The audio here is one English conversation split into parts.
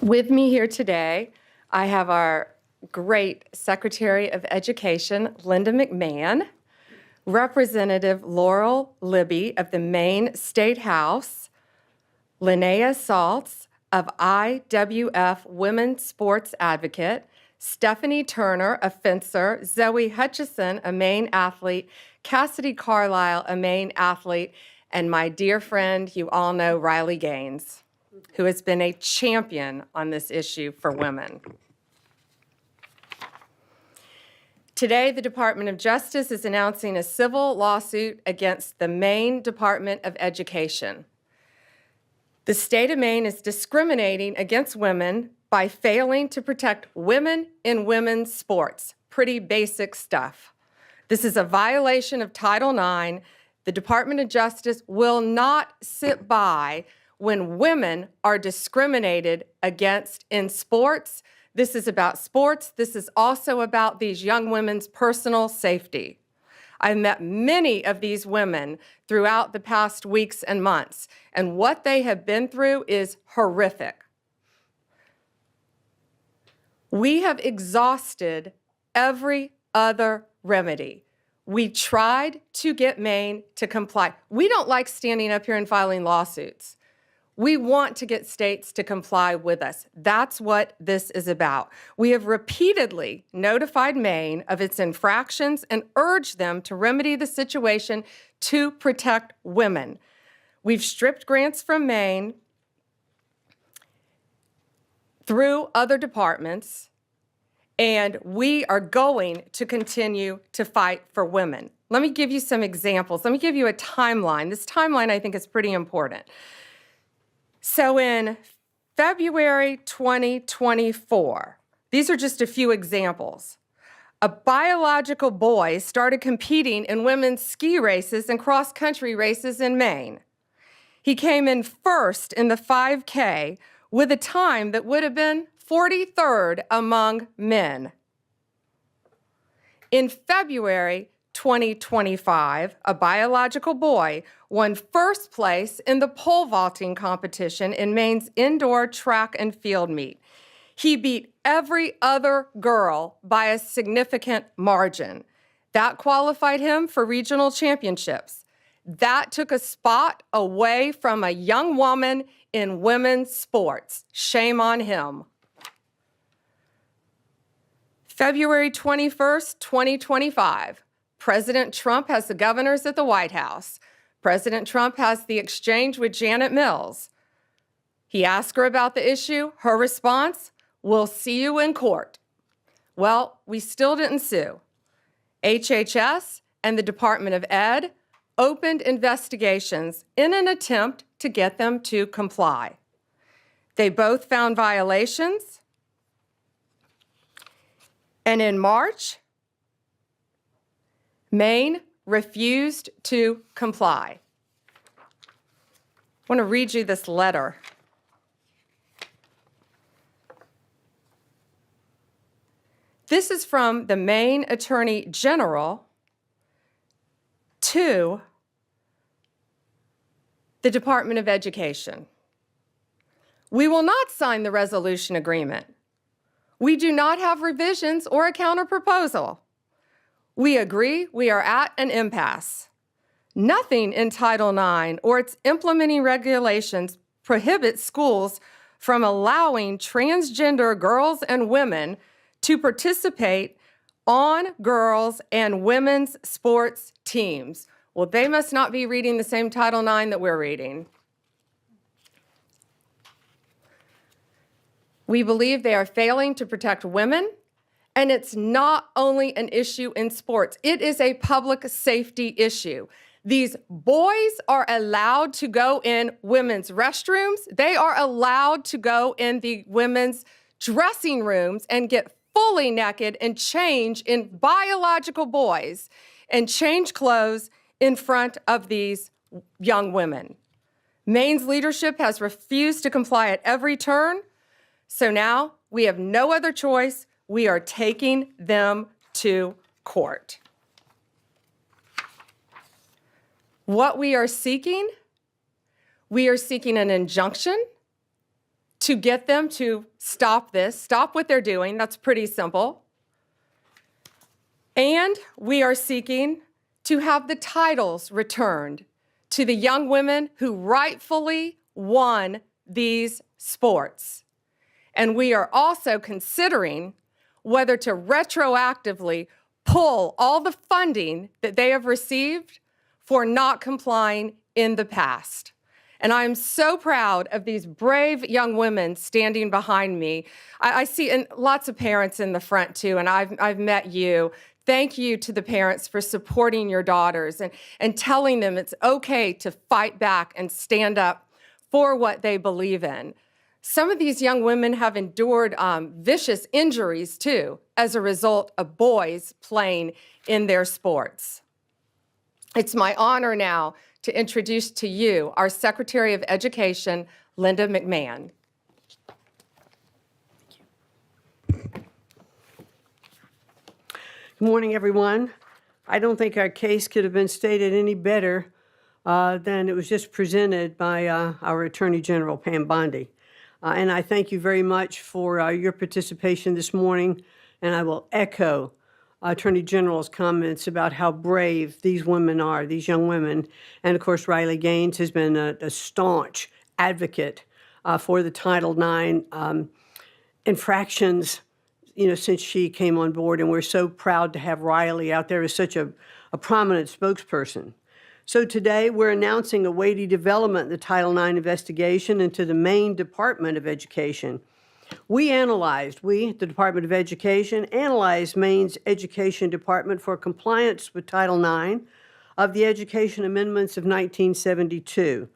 With me here today, I have our great Secretary of Education, Linda McMahon, Representative Laurel Libby of the Maine State House, Linnea Saltz of IWF Women's Sports Advocate, Stephanie Turner, a fencer, Zoe Hutchison, a Maine athlete, Cassidy Carlisle, a Maine athlete, and my dear friend, you all know, Riley Gaines, who has been a champion on this issue for women. Today, the Department of Justice is announcing a civil lawsuit against the Maine Department of Education. The state of Maine is discriminating against women by failing to protect women in women's sports. Pretty basic stuff. This is a violation of Title IX. The Department of Justice will not sit by when women are discriminated against in sports. This is about sports. This is also about these young women's personal safety. I've met many of these women throughout the past weeks and months, and what they have been through is horrific. We have exhausted every other remedy. We tried to get Maine to comply. We don't like standing up here and filing lawsuits. We want to get states to comply with us. That's what this is about. We have repeatedly notified Maine of its infractions and urged them to remedy the situation to protect women. We've stripped grants from Maine through other departments, and we are going to continue to fight for women. Let me give you some examples. Let me give you a timeline. This timeline, I think, is pretty important. So in February 2024, these are just a few examples. A biological boy started competing in women's ski races and cross-country races in Maine. He came in first in the 5K with a time that would have been 43rd among men. In February 2025, a biological boy won first place in the pole vaulting competition in Maine's indoor track and field meet. He beat every other girl by a significant margin. That qualified him for regional championships. That took a spot away from a young woman in women's sports. Shame on him. February 21st, 2025. President Trump has the governors at the White House. President Trump has the exchange with Janet Mills. He asked her about the issue. Her response, "We'll see you in court." Well, we still didn't sue. HHS and the Department of Ed opened investigations in an attempt to get them to comply. They both found violations. And in March, Maine refused to comply. I want to read you this letter. This is from the Maine Attorney General to the Department of Education. We will not sign the resolution agreement. We do not have revisions or a counterproposal. We agree we are at an impasse. Nothing in Title IX or its implementing regulations prohibits schools from allowing transgender girls and women to participate on girls and women's sports teams. Well, they must not be reading the same Title IX that we're reading. We believe they are failing to protect women. And it's not only an issue in sports, it is a public safety issue. These boys are allowed to go in women's restrooms. They are allowed to go in the women's dressing rooms and get fully naked and change in biological boys and change clothes in front of these young women. Maine's leadership has refused to comply at every turn. So now we have no other choice. We are taking them to court. What we are seeking an injunction to get them to stop this, stop what they're doing. That's pretty simple. And we are seeking to have the titles returned to the young women who rightfully won these sports. And we are also considering whether to retroactively pull all the funding that they have received for not complying in the past. And I'm so proud of these brave young women standing behind me. I see and lots of parents in the front too, and I've met you. Thank you to the parents for supporting your daughters and telling them it's okay to fight back and stand up for what they believe in. Some of these young women have endured vicious injuries too as a result of boys playing in their sports. It's my honor now to introduce to you our Secretary of Education, Linda McMahon. Good morning, everyone. I don't think our case could have been stated any better than it was just presented by our Attorney General, Pam Bondi. And I thank you very much for your participation this morning, and I will echo Attorney General's comments about how brave these women are, these young women. And of course, Riley Gaines has been a staunch advocate for the Title IX infractions, since she came on board. And we're so proud to have Riley out there as such a prominent spokesperson. So today we're announcing a weighty development in the Title IX investigation into the Maine Department of Education. We, the Department of Education, analyzed Maine's Education Department for compliance with Title IX of the Education Amendments of 1972,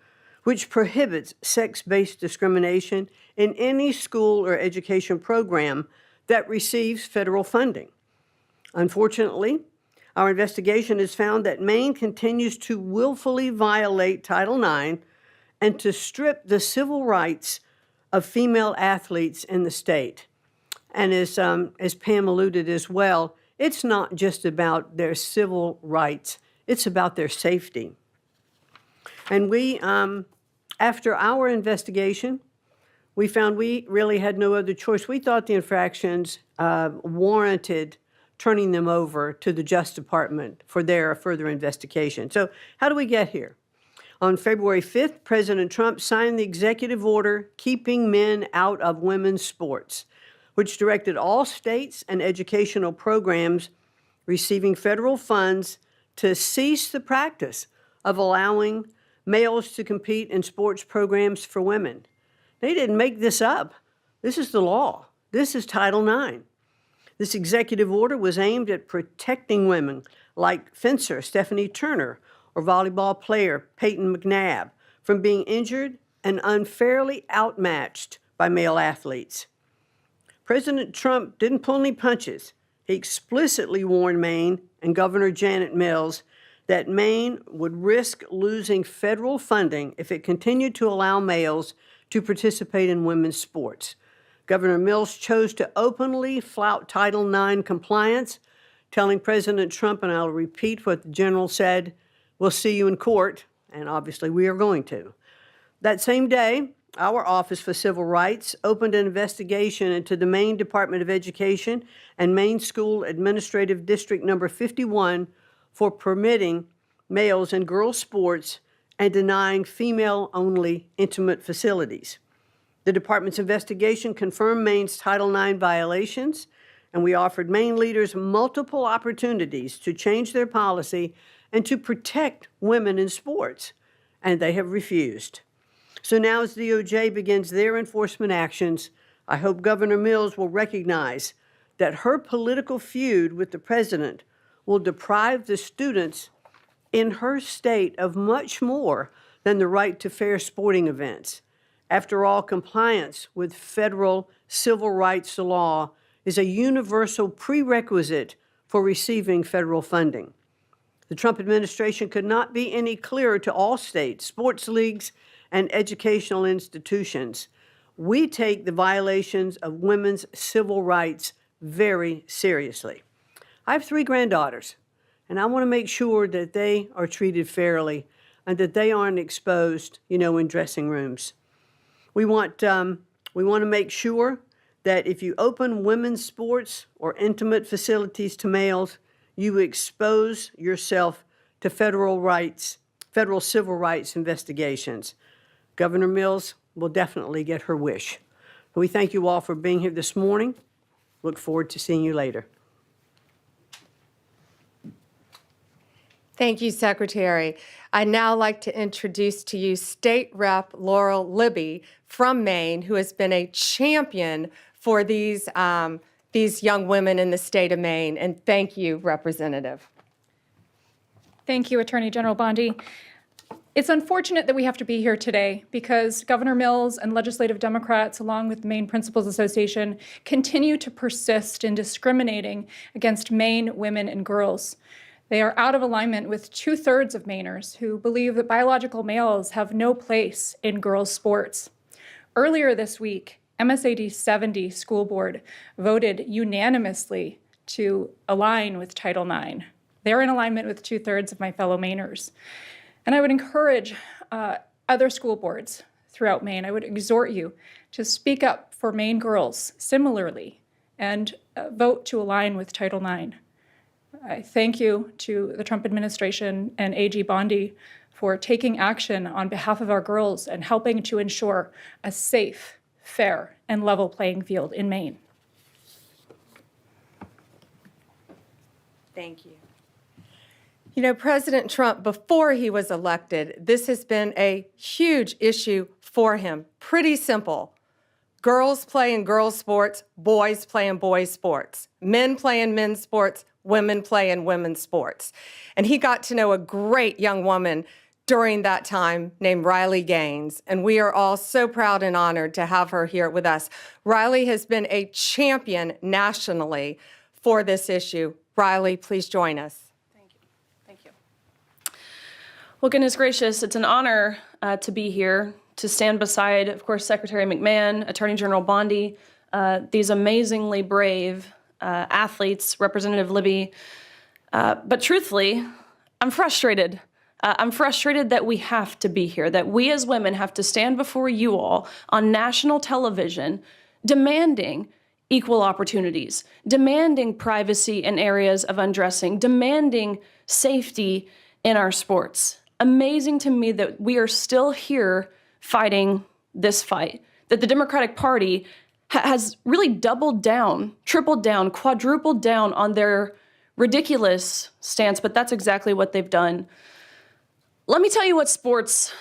which prohibits sex-based discrimination in any school or education program that receives federal funding. Unfortunately, our investigation has found that Maine continues to willfully violate Title IX and to strip the civil rights of female athletes in the state. And as Pam alluded as well, it's not just about their civil rights, it's about their safety. And we, after our investigation, we found we really had no other choice. We thought the infractions warranted turning them over to the Justice Department for their further investigation. So how do we get here? On February 5th, President Trump signed the executive order keeping men out of women's sports, which directed all states and educational programs receiving federal funds to cease the practice of allowing males to compete in sports programs for women. They didn't make this up. This is the law. This is Title IX. This executive order was aimed at protecting women like fencer Stephanie Turner or volleyball player Peyton McNabb from being injured and unfairly outmatched by male athletes. President Trump didn't pull any punches. He explicitly warned Maine and Governor Janet Mills that Maine would risk losing federal funding if it continued to allow males to participate in women's sports. Governor Mills chose to openly flout Title IX compliance, telling President Trump, and I'll repeat what the general said, "We'll see you in court," and obviously we are going to. That same day, our Office for Civil Rights opened an investigation into the Maine Department of Education and Maine School Administrative District Number 51 for permitting males and girls sports and denying female-only intimate facilities. The department's investigation confirmed Maine's Title IX violations, and we offered Maine leaders multiple opportunities to change their policy and to protect women in sports, and they have refused. So now as the DOJ begins their enforcement actions, I hope Governor Mills will recognize that her political feud with the president will deprive the students in her state of much more than the right to fair sporting events. After all, compliance with federal civil rights law is a universal prerequisite for receiving federal funding. The Trump administration could not be any clearer to all states, sports leagues, and educational institutions. We take the violations of women's civil rights very seriously. I have 3 granddaughters, and I want to make sure that they are treated fairly and that they aren't exposed, in dressing rooms. We want We want to make sure that if you open women's sports or intimate facilities to males, you expose yourself to federal civil rights investigations. Governor Mills will definitely get her wish. We thank you all for being here this morning. Look forward to seeing you later. Thank you, Secretary. I'd now like to introduce to you State Rep Laurel Libby from Maine, who has been a champion for these young women in the state of Maine. And thank you, Representative. Thank you, Attorney General Bondi. It's unfortunate that we have to be here today because Governor Mills and legislative Democrats, along with the Maine Principals Association, continue to persist in discriminating against Maine women and girls. They are out of alignment with 2/3 of Mainers who believe that biological males have no place in girls' sports. Earlier this week, MSAD 70 School Board voted unanimously to align with Title IX. They're in alignment with 2/3 of my fellow Mainers. And I would encourage other school boards throughout Maine, I would exhort you to speak up for Maine girls similarly and vote to align with Title IX. I thank you to the Trump administration and AG Bondi for taking action on behalf of our girls and helping to ensure a safe, fair, and level playing field in Maine. Thank you. You know, President Trump, before he was elected, this has been a huge issue for him. Pretty simple. Girls play in girls' sports, boys play in boys' sports. Men play in men's sports, women play in women's sports. And he got to know a great young woman during that time named Riley Gaines, and we are all so proud and honored to have her here with us. Riley has been a champion nationally for this issue. Riley, please join us. Well, goodness gracious, it's an honor to be here, to stand beside, of course, Secretary McMahon, Attorney General Bondi, these amazingly brave athletes, Representative Libby. But truthfully, I'm frustrated. I'm frustrated that we have to be here, that we as women have to stand before you all on national television demanding equal opportunities, demanding privacy in areas of undressing, demanding safety in our sports. Amazing to me that we are still here fighting this fight, that the Democratic Party has really doubled down, tripled down, quadrupled down on their ridiculous stance, but that's exactly what they've done. Let me tell you what sports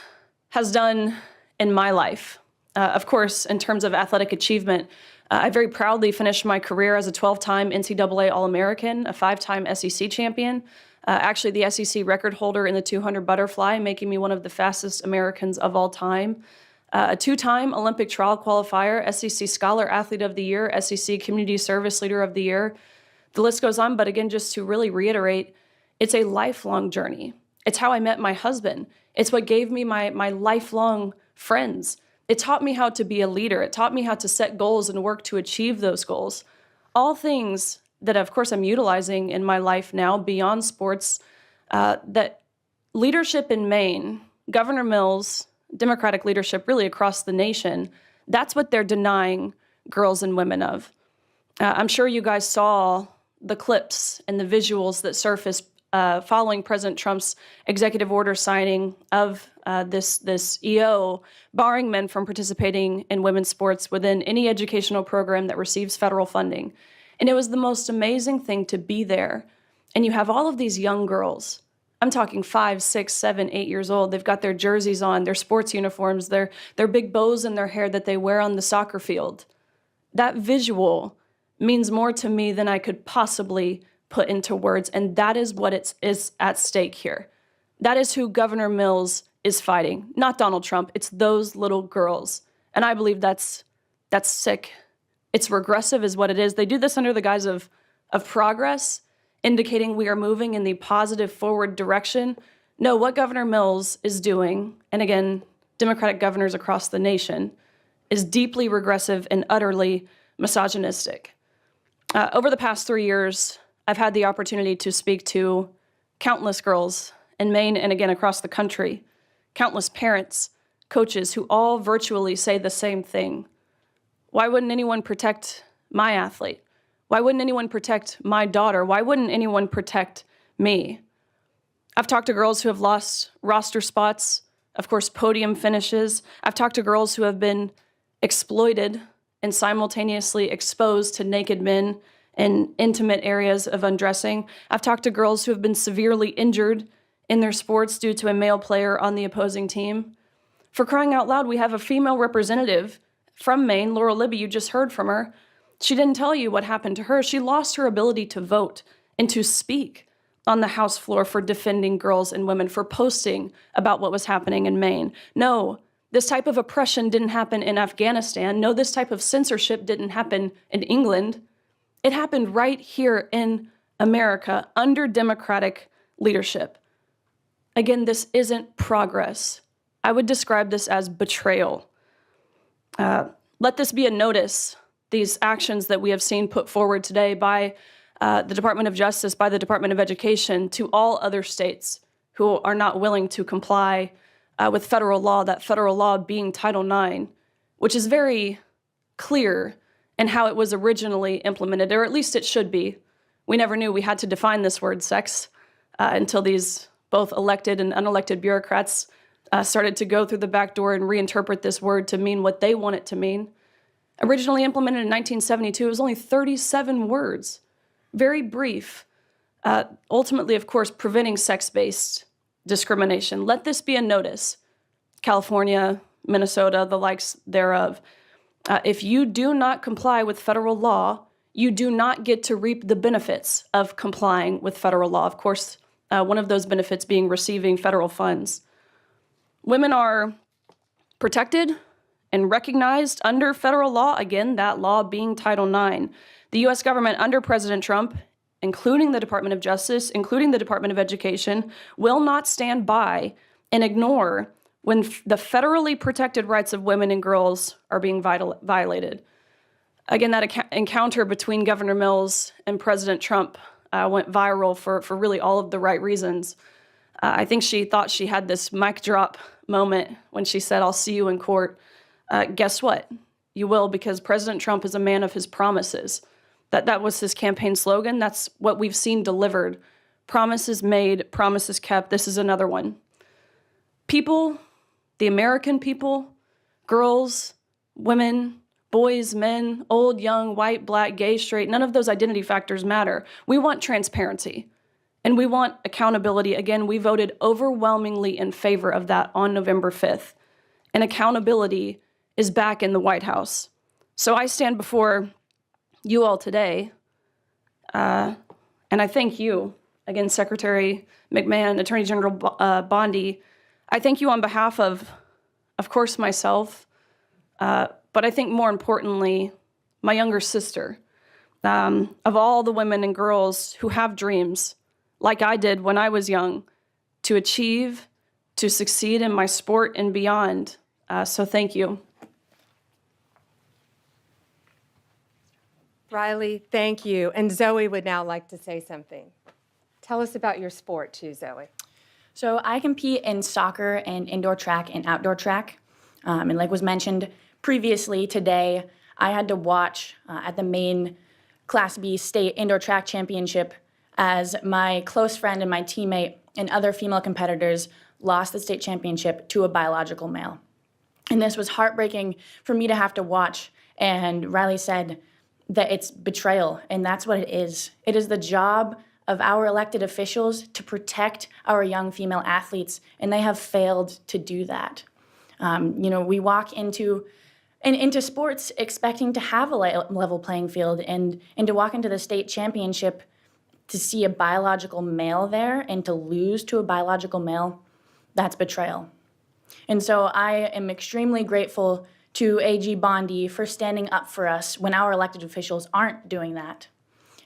has done in my life. Of course, in terms of athletic achievement, I very proudly finished my career as a 12-time NCAA All-American, a 5-time SEC champion, actually the SEC record holder in the 200 butterfly, making me one of the fastest Americans of all time. A 2-time Olympic trial qualifier, SEC Scholar Athlete of the Year, SEC Community Service Leader of the Year. The list goes on, but again, just to really reiterate, it's a lifelong journey. It's how I met my husband. It's what gave me my lifelong friends. It taught me how to be a leader. It taught me how to set goals and work to achieve those goals. All things that, of course, I'm utilizing in my life now beyond sports, that leadership in Maine, Governor Mills, Democratic leadership really across the nation, that's what they're denying girls and women of. I'm sure you guys saw the clips and the visuals that surfaced following President Trump's executive order signing of this EO, barring men from participating in women's sports within any educational program that receives federal funding. And it was the most amazing thing to be there. And you have all of these young girls. I'm talking 5, 6, 7, 8 years old. They've got their jerseys on, their sports uniforms, their big bows in their hair that they wear on the soccer field. That visual means more to me than I could possibly put into words, and that is what is at stake here. That is who Governor Mills is fighting, not Donald Trump. It's those little girls, and I believe that's sick. It's regressive is what it is. They do this under the guise of progress, indicating we are moving in the positive forward direction. No, what Governor Mills is doing, and again, Democratic governors across the nation, is deeply regressive and utterly misogynistic. Over the past 3 years, I've had the opportunity to speak to countless girls in Maine and again across the country, countless parents, coaches who all virtually say the same thing. Why wouldn't anyone protect my athlete? Why wouldn't anyone protect my daughter? Why wouldn't anyone protect me? I've talked to girls who have lost roster spots, of course, podium finishes. I've talked to girls who have been exploited and simultaneously exposed to naked men in intimate areas of undressing. I've talked to girls who have been severely injured in their sports due to a male player on the opposing team. For crying out loud, we have a female representative from Maine, Laura Libby, you just heard from her. She didn't tell you what happened to her. She lost her ability to vote and to speak on the House floor for defending girls and women, for posting about what was happening in Maine. No, this type of oppression didn't happen in Afghanistan. No, this type of censorship didn't happen in England. It happened right here in America under Democratic leadership. Again, this isn't progress. I would describe this as betrayal. Let this be a notice, these actions that we have seen put forward today by the Department of Justice, by the Department of Education, to all other states who are not willing to comply with federal law, that federal law being Title IX, which is very clear in how it was originally implemented, or at least it should be. We never knew we had to define this word sex until these both elected and unelected bureaucrats started to go through the back door and reinterpret this word to mean what they want it to mean. Originally implemented in 1972, it was only 37 words, very brief. Ultimately, of course, preventing sex-based discrimination. Let this be a notice. California, Minnesota, the likes thereof. If you do not comply with federal law, you do not get to reap the benefits of complying with federal law. Of course, one of those benefits being receiving federal funds. Women are protected and recognized under federal law, again, that law being Title IX. The U.S. government under President Trump, including the Department of Justice, including the Department of Education, will not stand by and ignore when the federally protected rights of women and girls are being violated. Again, that encounter between Governor Mills and President Trump went viral for really all of the right reasons. I think she thought she had this mic drop moment when she said, "I'll see you in court." Guess what? You will, because President Trump is a man of his promises. That was his campaign slogan. That's what we've seen delivered. Promises made, promises kept. This is another one. People, the American people, girls, women, boys, men, old, young, white, black, gay, straight, none of those identity factors matter. We want transparency. And we want accountability. Again, we voted overwhelmingly in favor of that on November 5th. And accountability is back in the White House. So I stand before you all today, and I thank you, again, Secretary McMahon, Attorney General Bondi. I thank you on behalf of course, myself, but I think more importantly, my younger sister, of all the women and girls who have dreams, like I did when I was young, to achieve, to succeed in my sport and beyond. So thank you. Riley, thank you. And Zoe would now like to say something. Tell us about your sport too, Zoe. So I compete in soccer and indoor track and outdoor track. And like was mentioned previously today, I had to watch at the Maine Class B State Indoor Track Championship as my close friend and my teammate and other female competitors lost the state championship to a biological male. And this was heartbreaking for me to have to watch. And Riley said that it's betrayal, and that's what it is. It is the job of our elected officials to protect our young female athletes, and they have failed to do that. We walk into sports expecting to have a level playing field, and to walk into the state championship to see a biological male there and to lose to a biological male, that's betrayal. And so I am extremely grateful to AG Bondi for standing up for us when our elected officials aren't doing that.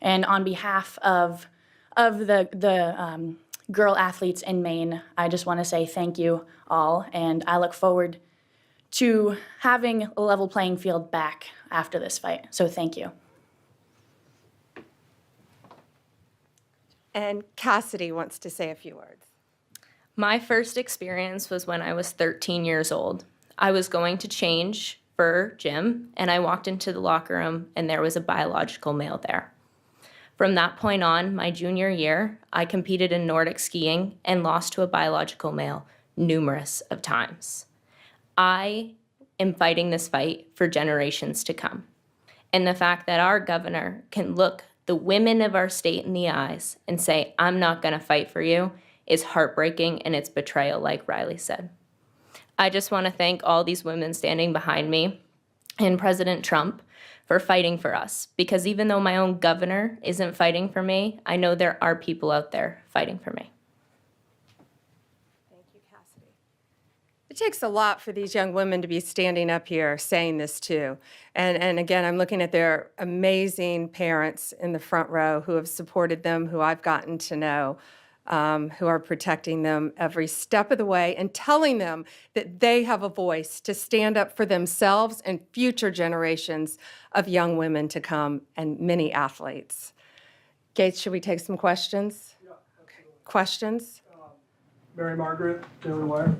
And on behalf of the girl athletes in Maine, I just want to say thank you all, and I look forward to having a level playing field back after this fight. So thank you. And Cassidy wants to say a few words. My first experience was when I was 13 years old. I was going to change for gym, and I walked into the locker room, and there was a biological male there. From that point on, my junior year, I competed in Nordic skiing and lost to a biological male numerous of times. I am fighting this fight for generations to come. And the fact that our governor can look the women of our state in the eyes and say, I'm not going to fight for you, is heartbreaking, and it's betrayal, like Riley said. I just want to thank all these women standing behind me and President Trump for fighting for us, because even though my own governor isn't fighting for me, I know there are people out there fighting for me. Thank you, Cassidy. It takes a lot for these young women to be standing up here saying this too. And again, I'm looking at their amazing parents in the front row who have supported them, who I've gotten to know, who are protecting them every step of the way and telling them that they have a voice to stand up for themselves and future generations of young women to come and many athletes. Gates, should we take some questions? Yeah, absolutely. Questions? Mary Margaret, Daily Wire.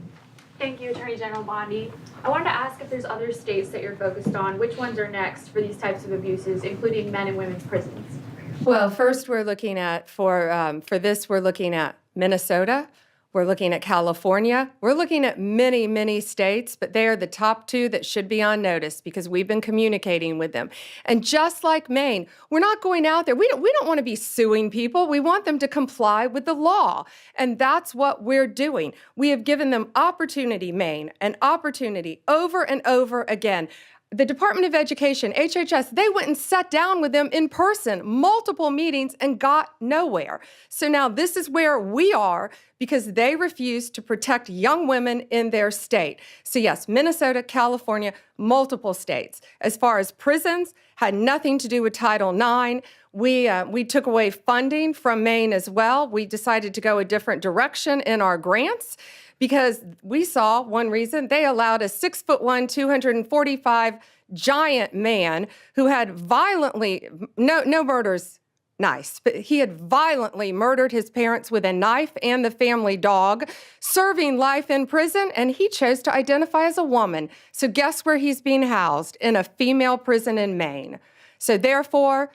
Thank you, Attorney General Bondi. I wanted to ask if there's other states that you're focused on. Which ones are next for these types of abuses, including men and women's prisons? Well, first we're looking at, for this, we're looking at Minnesota, we're looking at California, we're looking at many, many states, but they are the top two that should be on notice because we've been communicating with them. And just like Maine, we're not going out there, we don't want to be suing people, we want them to comply with the law. And that's what we're doing. We have given them opportunity, Maine, an opportunity over and over again. The Department of Education, HHS, they went and sat down with them in person, multiple meetings, and got nowhere. So now this is where we are because they refuse to protect young women in their state. So yes, Minnesota, California, multiple states. As far as prisons, had nothing to do with Title IX. We took away funding from Maine as well. We decided to go a different direction in our grants, because we saw one reason they allowed a 6'1", 245 giant man who had violently, no murders, nice, but he had violently murdered his parents with a knife and the family dog, serving life in prison, and he chose to identify as a woman. So guess where he's being housed? In a female prison in Maine. So therefore,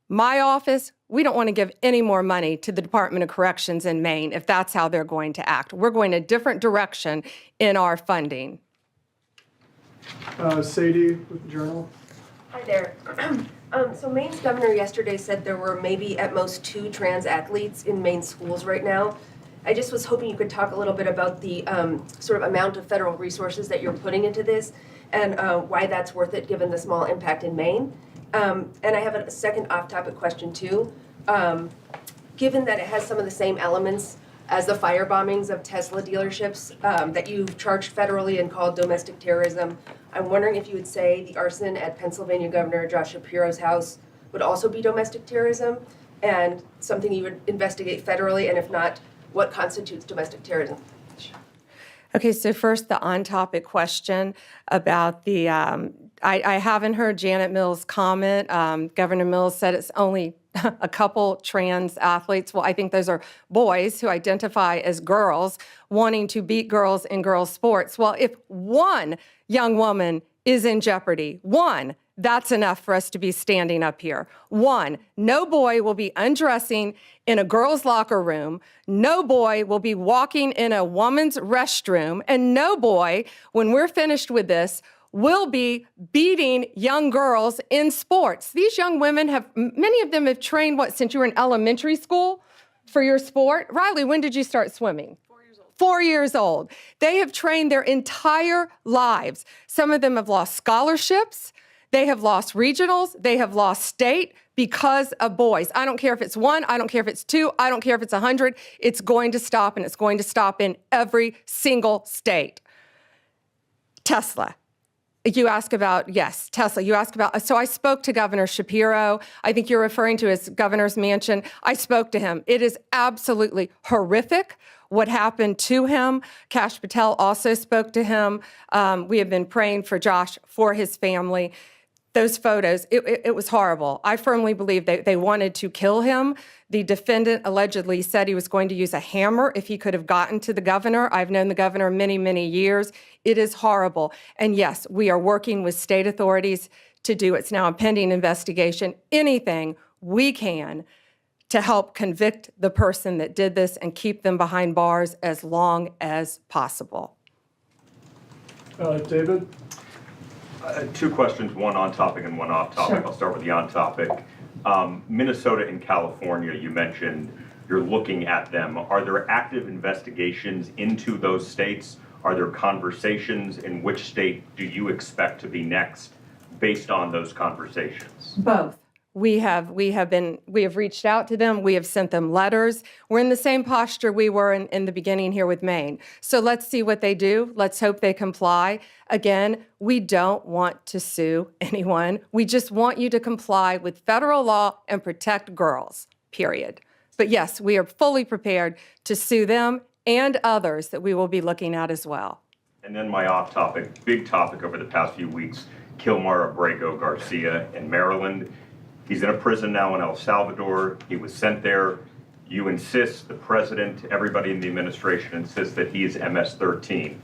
my office, we don't want to give any more money to the Department of Corrections in Maine if that's how they're going to act. We're going a different direction in our funding. Sadie with the Journal. Hi there. So Maine's governor yesterday said there were maybe at most 2 trans athletes in Maine schools right now. I just was hoping you could talk a little bit about the sort of amount of federal resources that you're putting into this and why that's worth it given the small impact in Maine. And I have a second off-topic question too. Given that it has some of the same elements as the fire bombings of Tesla dealerships that you've charged federally and called domestic terrorism, I'm wondering if you would say the arson at Pennsylvania Governor Josh Shapiro's house would also be domestic terrorism and something you would investigate federally, and if not, what constitutes domestic terrorism? Okay, so first the on-topic question about the, I haven't heard Janet Mills' comment. Governor Mills said it's only a couple trans athletes. Well, I think those are boys who identify as girls wanting to beat girls in girls' sports. Well, if one young woman is in jeopardy, one, that's enough for us to be standing up here. One, no boy will be undressing in a girl's locker room. No boy will be walking in a woman's restroom. And no boy, when we're finished with this, will be beating young girls in sports. These young women have, many of them have trained, since you were in elementary school for your sport? Riley, when did you start swimming? 4 years old. They have trained their entire lives. Some of them have lost scholarships. They have lost regionals. They have lost state because of boys. I don't care if it's 1. I don't care if it's 2. I don't care if it's 100. It's going to stop, and it's going to stop in every single state. Tesla. You ask about, yes, Tesla. You ask about, so I spoke to Governor Shapiro. I think you're referring to his governor's mansion. I spoke to him. It is absolutely horrific what happened to him. Kash Patel also spoke to him. We have been praying for Josh, for his family. those photos, it was horrible. I firmly believe they wanted to kill him. The defendant allegedly said he was going to use a hammer if he could have gotten to the governor. I've known the governor many, many years. It is horrible. And yes, we are working with state authorities to do, it's now a pending investigation, anything we can to help convict the person that did this and keep them behind bars as long as possible. David? Two questions, one on topic and one off topic. Sure. I'll start with the on topic. Minnesota and California, you mentioned you're looking at them. Are there active investigations into those states? Are there conversations? In which state do you expect to be next based on those conversations? Both. We have reached out to them. We have sent them letters. We're in the same posture we were in the beginning here with Maine. So let's see what they do. Let's hope they comply. Again, we don't want to sue anyone. We just want you to comply with federal law and protect girls, period. But yes, we are fully prepared to sue them and others that we will be looking at as well. And then my off topic, big topic over the past few weeks, Kilmar Abrego Garcia in Maryland. He's in a prison now in El Salvador. He was sent there. You insist, the president, everybody in the administration insists that he is MS-13.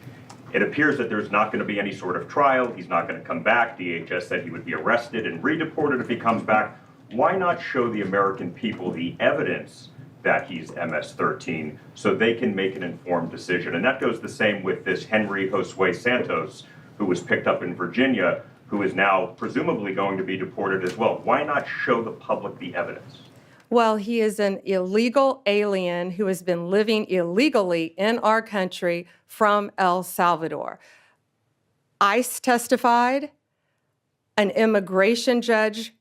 It appears that there's not going to be any sort of trial. He's not going to come back. DHS said he would be arrested and redeported if he comes back. Why not show the American people the evidence that he's MS-13 so they can make an informed decision? And that goes the same with this Henry Josue Santos, who was picked up in Virginia, who is now presumably going to be deported as well. Why not show the public the evidence? Well, he is an illegal alien who has been living illegally in our country from El Salvador. ICE testified, an immigration judge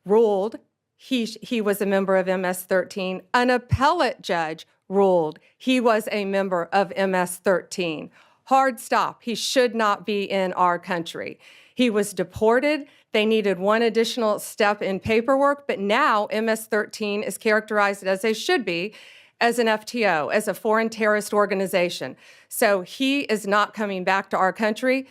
ruled he was a member of MS-13, an appellate judge ruled he was a member of MS-13. Hard stop, he should not be in our country. He was deported. They needed one additional step in paperwork, but now MS-13 is characterized as they should be, as an FTO, as a foreign terrorist organization. So he is not coming back to our country.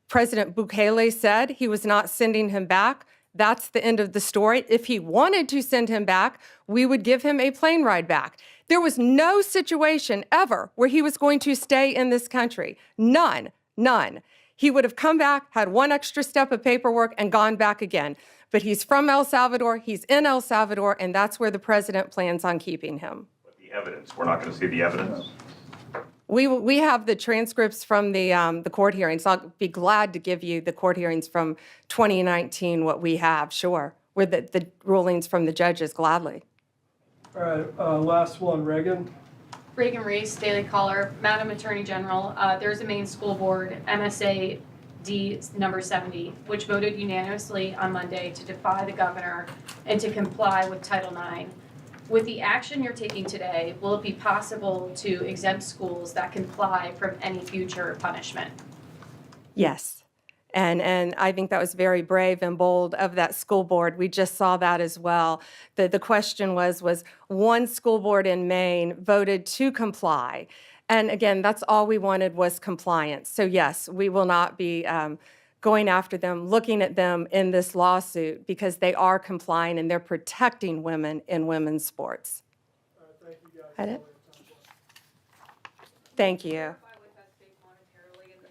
President Bukele said he was not sending him back. That's the end of the story. If he wanted to send him back, we would give him a plane ride back. There was no situation ever where he was going to stay in this country. None. He would have come back, had one extra step of paperwork, and gone back again. But he's from El Salvador, he's in El Salvador, and that's where the president plans on keeping him. But the evidence, we're not going to see the evidence? We have the transcripts from the court hearings. I'll be glad to give you the court hearings from 2019, what we have, sure. With the rulings from the judges, gladly. All right, last one, Reagan. Reagan Reese, Daily Caller. Madam Attorney General, there's a Maine School Board, MSA D number 70, which voted unanimously on Monday to defy the governor and to comply with Title IX. With the action you're taking today, will it be possible to exempt schools that comply from any future punishment? Yes. And I think that was very brave and bold of that school board. We just saw that as well. The question was one school board in Maine voted to comply. And again, that's all we wanted was compliance. So yes, we will not be going after them, looking at them in this lawsuit because they are complying and they're protecting women in women's sports. Thank you guys. That it? Thank you.